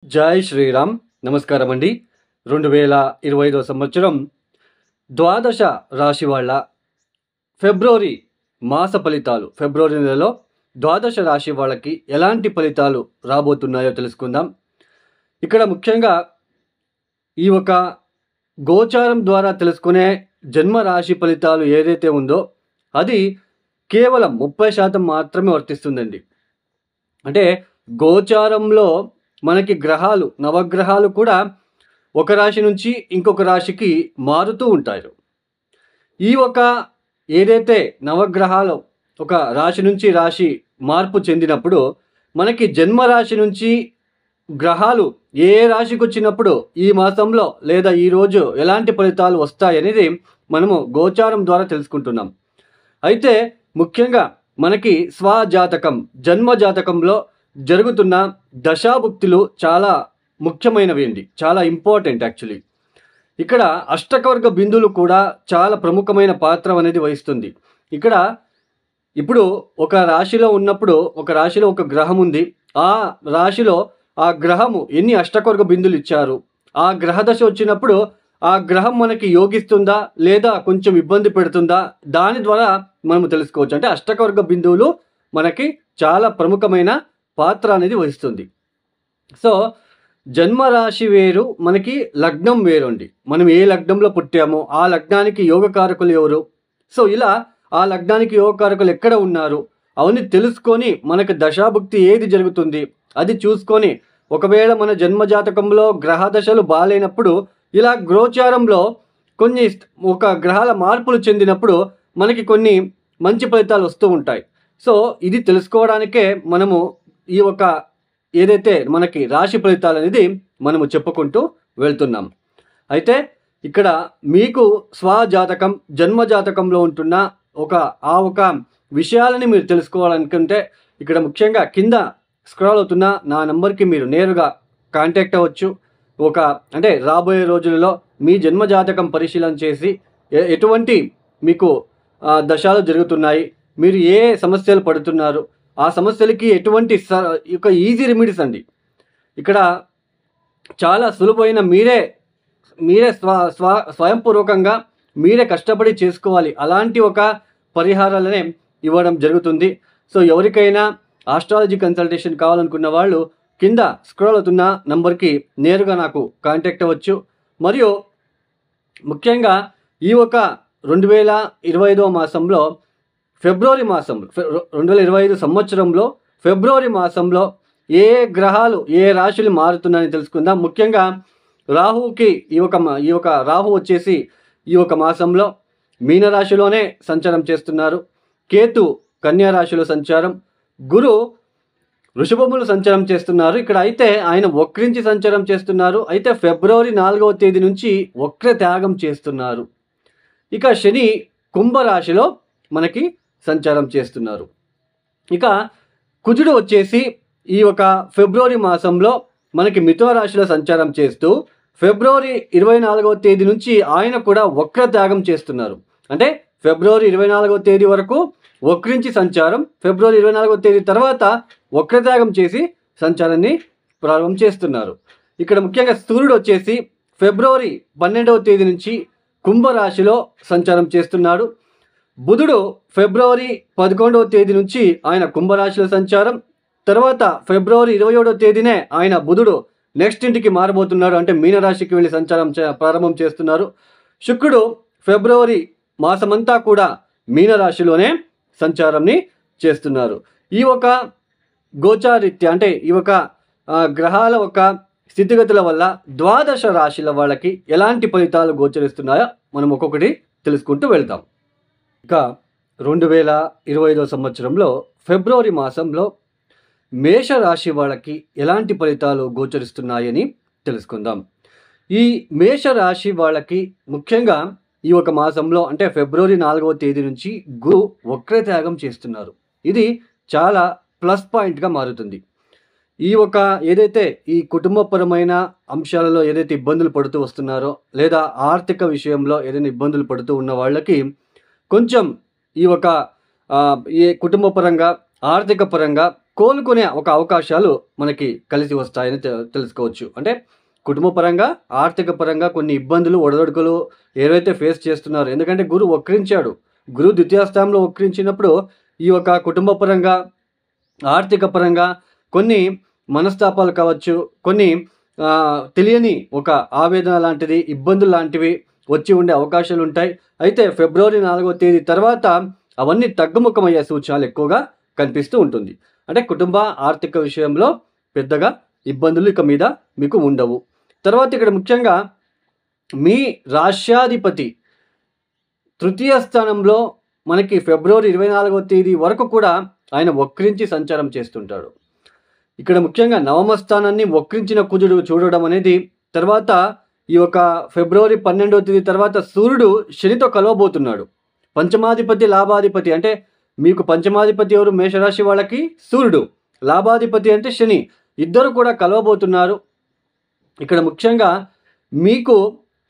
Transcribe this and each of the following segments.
జై శ్రీరామ్. నమస్కారం అండి. 2025 సంవత్సరం ద్వాదశ రాశి వాళ్ళ ఫిబ్రవరి మాస ఫలితాలు, ఫిబ్రవరి నెలలో ద్వాదశ రాశి వాళ్ళకి ఎలాంటి ఫలితాలు రాబోతున్నాయో తెలుసుకుందాం. ఇక్కడ ముఖ్యంగా ఈ ఒక గోచారం ద్వారా తెలుసుకునే జన్మ రాశి ఫలితాలు ఏదైతే ఉందో అది కేవలం 30% మాత్రమే వర్తిస్తుందండి. అంటే గోచారంలో మనకి గ్రహాలు, నవగ్రహాలు కూడా ఒక రాశి నుంచి ఇంకొక రాశికి మారుతూ ఉంటారు. ఈ ఒక ఏదైతే నవగ్రహాలు ఒక రాశి నుంచి రాశి మార్పు చెందినప్పుడు మనకి జన్మరాశి నుంచి గ్రహాలు ఏ రాశికి వచ్చినప్పుడు ఈ మాసంలో లేదా ఈరోజు ఎలాంటి ఫలితాలు వస్తాయనేది మనము గోచారం ద్వారా తెలుసుకుంటున్నాం. అయితే ముఖ్యంగా మనకి స్వజాతకం, జన్మ జాతకంలో జరుగుతున్న దశాభుక్తులు చాలా ముఖ్యమైనవి అండి, చాలా ఇంపార్టెంట్ యాక్చువల్లీ. ఇక్కడ అష్టకవర్గ బిందువులు కూడా చాలా ప్రముఖమైన పాత్ర అనేది వహిస్తుంది. ఇక్కడ ఇప్పుడు ఒక రాశిలో ఉన్నప్పుడు, ఒక రాశిలో ఒక గ్రహం ఉంది, ఆ రాశిలో ఆ గ్రహము ఎన్ని అష్టకవర్గ బిందువులు ఇచ్చారు, ఆ గ్రహ దశ వచ్చినప్పుడు ఆ గ్రహం మనకి యోగిస్తుందా లేదా కొంచెం ఇబ్బంది పెడుతుందా, దాని ద్వారా మనము తెలుసుకోవచ్చు. అంటే అష్టకవర్గ బిందువులు మనకి చాలా ప్రముఖమైన పాత్ర అనేది వహిస్తుంది. సో జన్మరాశి వేరు, మనకి లగ్నం వేరు అండి. మనం ఏ లగ్నంలో పుట్టామో ఆ లగ్నానికి యోగకారకులు ఎవరు, సో ఇలా ఆ లగ్నానికి యోగకారకులు ఎక్కడ ఉన్నారు అవన్నీ తెలుసుకొని మనకు దశాభుక్తి ఏది జరుగుతుంది అది చూసుకొని, ఒకవేళ మన జన్మజాతకంలో గ్రహ దశలు బాగాలేనప్పుడు ఇలా గోచారంలో కొన్ని ఒక గ్రహాల మార్పులు చెందినప్పుడు మనకి కొన్ని మంచి ఫలితాలు వస్తూ ఉంటాయి. సో ఇది తెలుసుకోవడానికే మనము ఈ ఒక ఏదైతే మనకి రాశి ఫలితాలు అనేది మనము చెప్పుకుంటూ వెళ్తున్నాం. అయితే ఇక్కడ మీకు స్వజాతకం, జన్మజాతకంలో ఉంటున్న ఒక విషయాలని మీరు తెలుసుకోవాలనుకుంటే ఇక్కడ ముఖ్యంగా కింద స్క్రాల్ అవుతున్న నా నంబర్కి మీరు నేరుగా కాంటాక్ట్ అవ్వచ్చు. అంటే రాబోయే రోజులలో మీ జన్మజాతకం పరిశీలన చేసి ఎటువంటి మీకు దశలు జరుగుతున్నాయి, మీరు ఏ సమస్యలు పడుతున్నారు, ఆ సమస్యలకి ఎటువంటి ఈజీ రెమెడీస్ అండి. ఇక్కడ చాలా సులువైన, మీరే స్వయంపూర్వకంగా మీరే కష్టపడి చేసుకోవాలి అలాంటి ఒక పరిహారాలనే ఇవ్వడం జరుగుతుంది. సో ఎవరికైనా ఆస్ట్రాలజీ కన్సల్టేషన్ కావాలనుకున్న వాళ్ళు కింద స్క్రోల్ అవుతున్న నంబర్కి నేరుగా నాకు కాంటాక్ట్ అవ్వచ్చు. మరియు ముఖ్యంగా ఈ ఒక 2025 మాసంలో ఫిబ్రవరి మాసంలో 2025 సంవత్సరంలో ఫిబ్రవరి మాసంలో ఏ గ్రహాలు ఏ రాశులు మారుతున్నాయని తెలుసుకుందాం. ముఖ్యంగా రాహుకి ఈ ఒక రాహు వచ్చేసి ఈ ఒక మాసంలో మీనరాశిలోనే సంచారం చేస్తున్నారు. కేతు కన్యా రాశిలో సంచారం, గురు వృషభములు సంచారం చేస్తున్నారు. ఇక్కడ అయితే ఆయన వక్రించి సంచారం చేస్తున్నారు. అయితే ఫిబ్రవరి 4వ తేదీ నుంచి వక్ర త్యాగం చేస్తున్నారు. ఇక శని కుంభరాశిలో మనకి సంచారం చేస్తున్నారు. ఇక కుజుడు వచ్చేసి ఈ ఒక ఫిబ్రవరి మాసంలో మనకి మిథున రాశిలో సంచారం చేస్తూ ఫిబ్రవరి 24వ తేదీ నుంచి ఆయన కూడా వక్ర త్యాగం చేస్తున్నారు. అంటే ఫిబ్రవరి 24వ తేదీ వరకు వక్రించి సంచారం, ఫిబ్రవరి 24వ తేదీ తర్వాత వక్రత్యాగం చేసి సంచారాన్ని ప్రారంభం చేస్తున్నారు. ఇక్కడ ముఖ్యంగా సూర్యుడు వచ్చేసి ఫిబ్రవరి 12వ తేదీ నుంచి కుంభరాశిలో సంచారం చేస్తున్నాడు. బుధుడు ఫిబ్రవరి 11వ తేదీ నుంచి ఆయన కుంభరాశిలో సంచారం, తర్వాత ఫిబ్రవరి 27వ తేదీనే ఆయన బుధుడు నెక్స్ట్ ఇంటికి మారబోతున్నాడు, అంటే మీనరాశికి వెళ్ళి సంచారం ప్రారంభం చేస్తున్నారు. శుక్రుడు ఫిబ్రవరి మాసమంతా కూడా మీనరాశిలోనే సంచారంని చేస్తున్నారు. ఈ ఒక గోచారీత్య అంటే ఈ ఒక గ్రహాల ఒక స్థితిగతుల వల్ల ద్వాదశ రాశుల వాళ్ళకి ఎలాంటి ఫలితాలు గోచరిస్తున్నాయో మనం ఒక్కొక్కటి తెలుసుకుంటూ వెళ్తాం. ఇక 2025 సంవత్సరంలో ఫిబ్రవరి మాసంలో మేషరాశి వాళ్ళకి ఎలాంటి ఫలితాలు గోచరిస్తున్నాయని తెలుసుకుందాం. ఈ మేషరాశి వాళ్ళకి ముఖ్యంగా ఈ ఒక మాసంలో అంటే ఫిబ్రవరి 4వ తేదీ నుంచి గురు వక్రత్యాగం చేస్తున్నారు. ఇది చాలా ప్లస్ పాయింట్గా మారుతుంది. ఈ ఒక ఏదైతే ఈ కుటుంబపరమైన అంశాలలో ఏదైతే ఇబ్బందులు పడుతూ వస్తున్నారో లేదా ఆర్థిక విషయంలో ఏదైనా ఇబ్బందులు పడుతూ ఉన్న వాళ్ళకి కొంచెం ఈ ఒక ఈ కుటుంబ పరంగా, ఆర్థిక పరంగా కోలుకునే ఒక అవకాశాలు మనకి కలిసి వస్తాయని తెలుసుకోవచ్చు. అంటే కుటుంబ పరంగా, ఆర్థిక పరంగా కొన్ని ఇబ్బందులు, ఒడిదుడుకులు ఏవైతే ఫేస్ చేస్తున్నారో, ఎందుకంటే గురువు వక్రించాడు. గురువు ద్వితీయ స్థానంలో వక్రించినప్పుడు ఈ యొక్క కుటుంబ పరంగా, ఆర్థిక పరంగా కొన్ని మనస్తాపాలు కావచ్చు, కొన్ని తెలియని ఒక ఆవేదన లాంటిది, ఇబ్బందులు లాంటివి వచ్చి ఉండే అవకాశాలు ఉంటాయి. అయితే ఫిబ్రవరి 4వ తేదీ తర్వాత అవన్నీ తగ్గుముఖమయ్యే సూచనలు ఎక్కువగా కనిపిస్తూ ఉంటుంది. అంటే కుటుంబ ఆర్థిక విషయంలో పెద్దగా ఇబ్బందులు ఇక మీద మీకు ఉండవు. తర్వాత ఇక్కడ ముఖ్యంగా మీ రాశ్యాధిపతి తృతీయ స్థానంలో మనకి ఫిబ్రవరి 24వ తేదీ వరకు కూడా ఆయన వక్రించి సంచారం చేస్తుంటాడు. ఇక్కడ ముఖ్యంగా నవమ స్థానాన్ని వక్రించిన కుజుడు చూడడం అనేది, తర్వాత ఈ యొక్క ఫిబ్రవరి 12వ తేదీ తర్వాత సూర్యుడు శనితో కలవబోతున్నాడు. పంచమాధిపతి, లాభాధిపతి, అంటే మీకు పంచమాధిపతి ఎవరు? మేషరాశి వాళ్ళకి సూర్యుడు, లాభాధిపతి అంటే శని, ఇద్దరు కూడా కలవబోతున్నారు. ఇక్కడ ముఖ్యంగా మీకు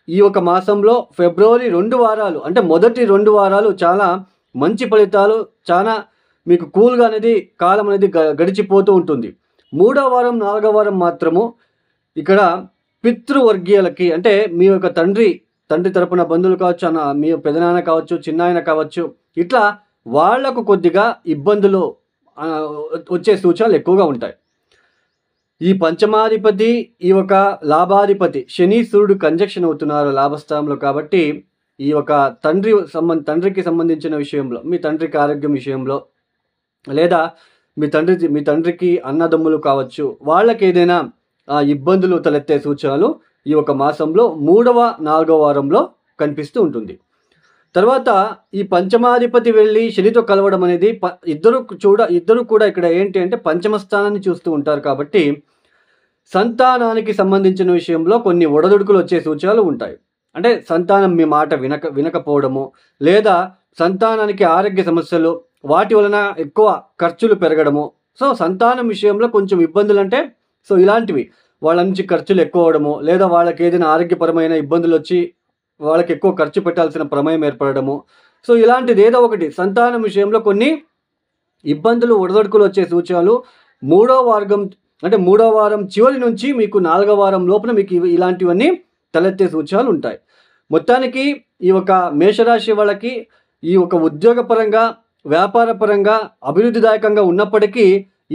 ఈ ఒక మాసంలో ఫిబ్రవరి 2 వారాలు, అంటే మొదటి 2 వారాలు చాలా మంచి ఫలితాలు, చాలా మీకు కూల్గా అనేది కాలం అనేది గడిచిపోతూ ఉంటుంది. 3వ వారం, 4వ వారం మాత్రము ఇక్కడ పితృవర్గీయులకి, అంటే మీ యొక్క తండ్రి తరపున బంధువులు కావచ్చు, మీ పెదనాన్న కావచ్చు, చిన్నాయన కావచ్చు, ఇట్లా వాళ్లకు కొద్దిగా ఇబ్బందులు వచ్చే సూచనలు ఎక్కువగా ఉంటాయి. ఈ పంచమాధిపతి, ఈ ఒక లాభాధిపతి శని సూర్యుడు కంజక్షన్ అవుతున్నారు లాభస్థానంలో. కాబట్టి ఈ యొక్క తండ్రికి సంబంధించిన విషయంలో, మీ తండ్రికి ఆరోగ్యం విషయంలో, లేదా మీ తండ్రికి అన్నదమ్ములు కావచ్చు, వాళ్ళకి ఏదైనా ఇబ్బందులు తలెత్తే సూచనలు ఈ ఒక మాసంలో 3వ, 4వ వారంలో కనిపిస్తూ ఉంటుంది. తర్వాత ఈ పంచమాధిపతి వెళ్ళి శనితో కలవడం అనేది ఇద్దరు కూడా ఇక్కడ ఏంటి అంటే పంచమ స్థానాన్ని చూస్తూ ఉంటారు. కాబట్టి సంతానానికి సంబంధించిన విషయంలో కొన్ని ఒడదుడుకులు వచ్చే సూచనలు ఉంటాయి. అంటే సంతానం మీ మాట వినకపోవడము, లేదా సంతానానికి ఆరోగ్య సమస్యలు, వాటి వలన ఎక్కువ ఖర్చులు పెరగడము. సో సంతానం విషయంలో కొంచెం ఇబ్బందులు, అంటే సో ఇలాంటివి వాళ్ళ నుంచి ఖర్చులు ఎక్కువ అవడము, లేదా వాళ్ళకి ఏదైనా ఆరోగ్యపరమైన ఇబ్బందులు వచ్చి వాళ్ళకి ఎక్కువ ఖర్చు పెట్టాల్సిన ప్రమేయం ఏర్పడము. సో ఇలాంటిది ఏదో ఒకటి సంతానం విషయంలో కొన్ని ఇబ్బందులు, ఒడదొడుకులు వచ్చే సూచనలు 3వ వారం చివరి నుంచి మీకు 4వ వారం లోపల మీకు ఇలాంటివన్నీ తలెత్తే సూచనలు ఉంటాయి. మొత్తానికి ఈ ఒక మేషరాశి వాళ్ళకి ఈ ఒక ఉద్యోగపరంగా, వ్యాపారపరంగా అభివృద్ధిదాయకంగా ఉన్నప్పటికీ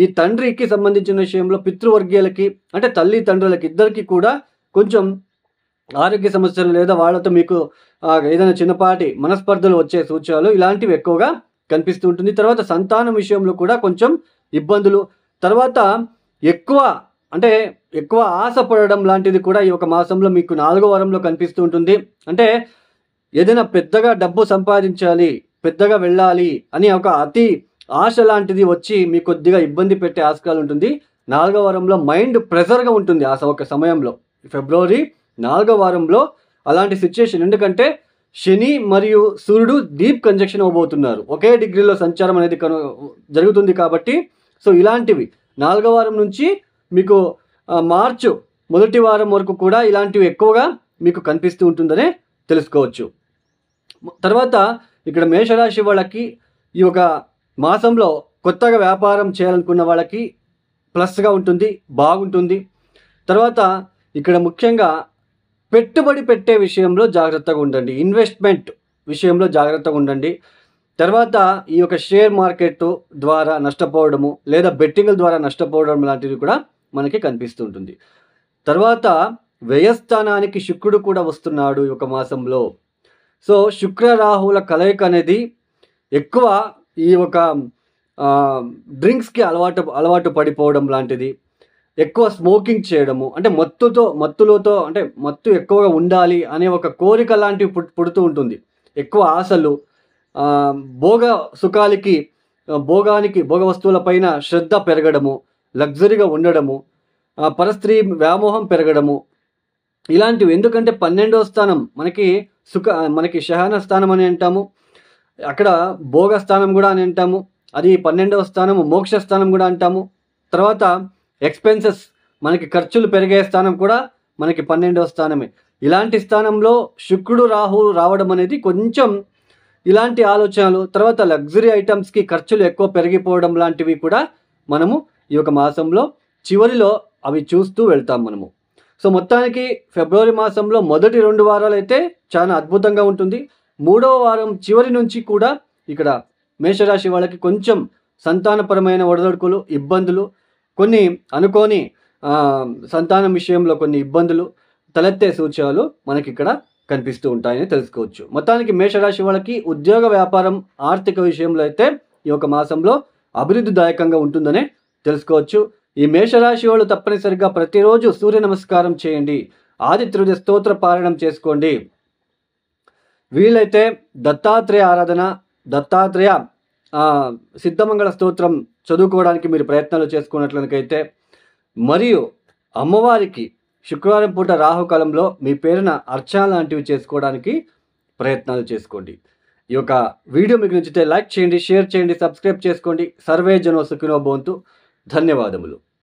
ఈ తండ్రికి సంబంధించిన విషయంలో పితృవర్గీయులకి, అంటే తల్లి తండ్రులకి ఇద్దరికి కూడా కొంచెం ఆరోగ్య సమస్యలు, లేదా వాళ్ళతో మీకు ఏదైనా చిన్నపాటి మనస్పర్ధలు వచ్చే సూచనలు ఇలాంటివి ఎక్కువగా కనిపిస్తూ ఉంటుంది. తర్వాత సంతానం విషయంలో కూడా కొంచెం ఇబ్బందులు, తర్వాత ఎక్కువ ఆశ పడడం లాంటిది కూడా ఈ ఒక మాసంలో మీకు 4వ వారంలో కనిపిస్తూ ఉంటుంది. అంటే ఏదైనా పెద్దగా డబ్బు సంపాదించాలి, పెద్దగా వెళ్ళాలి అని ఒక అతి ఆశ లాంటిది వచ్చి మీకు కొద్దిగా ఇబ్బంది పెట్టే ఆస్కారం ఉంటుంది. 4వ వారంలో మైండ్ ప్రెషర్గా ఉంటుంది ఒక సమయంలో. ఫిబ్రవరి 4వ వారంలో అలాంటి సిచ్యుయేషన్, ఎందుకంటే శని మరియు సూర్యుడు డీప్ కంజక్షన్ అవ్వబోతున్నారు, ఒకే డిగ్రీలో సంచారం అనేది జరుగుతుంది. కాబట్టి సో ఇలాంటివి 4వ వారం నుంచి మీకు మార్చు మొదటి వారం వరకు కూడా ఇలాంటివి ఎక్కువగా మీకు కనిపిస్తూ ఉంటుందనే తెలుసుకోవచ్చు. తర్వాత ఇక్కడ మేషరాశి వాళ్ళకి ఈ ఒక మాసంలో కొత్తగా వ్యాపారం చేయాలనుకున్న వాళ్ళకి ప్లస్గా ఉంటుంది, బాగుంటుంది. తర్వాత ఇక్కడ ముఖ్యంగా పెట్టుబడి పెట్టే విషయంలో జాగ్రత్తగా ఉండండి, ఇన్వెస్ట్మెంట్ విషయంలో జాగ్రత్తగా ఉండండి. తర్వాత ఈ యొక్క షేర్ మార్కెట్ ద్వారా నష్టపోవడము, లేదా బెట్టింగ్ల ద్వారా నష్టపోవడం లాంటివి కూడా మనకి కనిపిస్తూ ఉంటుంది. తర్వాత వ్యయస్థానానికి శుక్రుడు కూడా వస్తున్నాడు ఈ ఒక మాసంలో. సో శుక్ర రాహువుల కలయిక అనేది ఎక్కువ ఈ ఒక డ్రింక్స్కి అలవాటు పడిపోవడం లాంటిది, ఎక్కువ స్మోకింగ్ చేయడము, అంటే మత్తులతో అంటే మత్తు ఎక్కువగా ఉండాలి అనే ఒక కోరిక లాంటివి పుడుతూ ఉంటుంది. ఎక్కువ ఆశలు, భోగ వస్తువులపైన శ్రద్ధ పెరగడము, లగ్జరీగా ఉండడము, పరస్త్రీ వ్యామోహం పెరగడము, ఇలాంటివి. ఎందుకంటే 12వ స్థానం మనకి శయన స్థానం అని అంటాము, అక్కడ భోగ స్థానం కూడా అని అంటాము, అది 12వ స్థానము మోక్ష స్థానం కూడా అంటాము. తర్వాత ఎక్స్పెన్సెస్, మనకి ఖర్చులు పెరిగే స్థానం కూడా మనకి 12వ స్థానమే. ఇలాంటి స్థానంలో శుక్రుడు రాహువు రావడం అనేది కొంచెం ఇలాంటి ఆలోచనలు, తర్వాత లగ్జరీ ఐటమ్స్కి ఖర్చులు ఎక్కువ పెరిగిపోవడం లాంటివి కూడా మనము ఈ యొక్క మాసంలో చివరిలో అవి చూస్తూ వెళ్తాం మనము. సో మొత్తానికి ఫిబ్రవరి మాసంలో మొదటి 2 వారాలు అయితే చాలా అద్భుతంగా ఉంటుంది. 3వ వారం చివరి నుంచి కూడా ఇక్కడ మేషరాశి వాళ్ళకి కొంచెం సంతానపరమైన ఒడిదుడుకులు, ఇబ్బందులు, కొన్ని అనుకోని సంతానం విషయంలో కొన్ని ఇబ్బందులు తలెత్తే సూచనలు మనకిక్కడ కనిపిస్తూ ఉంటాయని తెలుసుకోవచ్చు. మొత్తానికి మేషరాశి వాళ్ళకి ఉద్యోగ, వ్యాపారం, ఆర్థిక విషయంలో అయితే ఈ యొక్క మాసంలో అభివృద్ధిదాయకంగా ఉంటుందనే తెలుసుకోవచ్చు. ఈ మేషరాశి వాళ్ళు తప్పనిసరిగా ప్రతిరోజు సూర్య నమస్కారం చేయండి, ఆదిత్య హృదయ స్తోత్ర పారాయణం చేసుకోండి. వీలైతే దత్తాత్రేయ ఆరాధన, దత్తాత్రేయ సిద్ధమంగళ స్తోత్రం చదువుకోవడానికి మీరు ప్రయత్నాలు చేసుకున్నట్లయితే, మరియు అమ్మవారికి శుక్రవారం పూట రాహుకాలంలో మీ పేరున అర్చన లాంటివి చేసుకోవడానికి ప్రయత్నాలు చేసుకోండి. ఈ యొక్క వీడియో మీకు నచ్చితే లైక్ చేయండి, షేర్ చేయండి, సబ్స్క్రైబ్ చేసుకోండి. సర్వే జనో సుఖినో భవంతు. ధన్యవాదములు.